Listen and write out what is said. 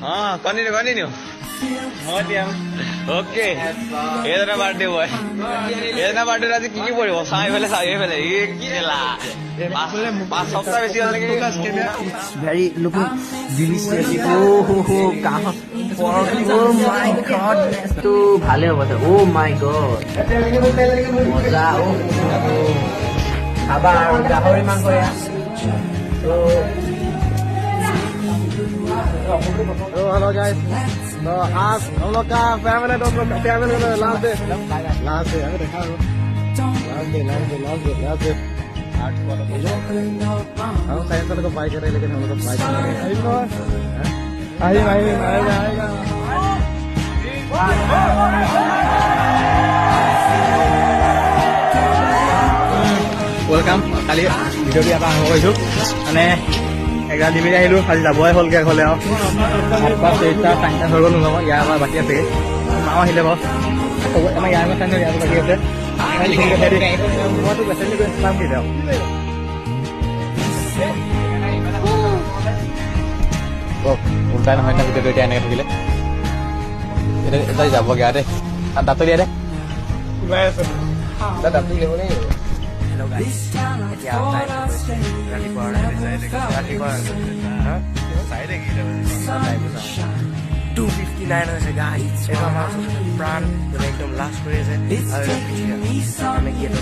हाँ continue okay ఏదైనా birthday boy ఏదైనా బర్త్డే రాజు কি পড়িব চাই ফেলে কি খেলা 5 সপ্তাহ বেশি হলে কি very looking delicious oh কাহ oh my god তো ভালে হ'ব oh my god মজা খাবা আৰু গাহৰি মাংস तो हेलो गाइस तो आज हम लोग का फैमिली का लास्ट डे हमें देखा लास्ट डे हम साइकिल को बाइक कर रहे लेकिन हम लोग बाइक आएगा वेलकम खाली भिडिओ भी आप माने এগাৰ দিবি আহিলোঁ আজি যাবই হ'লগৈ ঘৰলে আৰু ভাত চেষ্টা চাইন্স হৈ গ'ল নহয় ইয়াৰ আমাৰ বাকী আছে মাও আহিলে বাৰু আমাৰ ইয়াৰ আমাৰ চাইন্স ইয়াৰ বাকী আছে মইতো বেচেণ্ট গৈ চাম কি যাওঁ উল্টাই নহয় না ভিডিঅ'টো এতিয়া এনেকৈ থাকিলে এতিয়া যাবগৈ আৰু দেই দাঁতো দিয়া দে ওলাই আছে দাঁতো দিব নে Hello guys, এতিয়া ৰাতিপুৱা 2:59 হৈছে গাইজ এটা আমাৰ প্ৰাণ একদম লাষ্ট কৰি আছে আৰু আমি কি এটা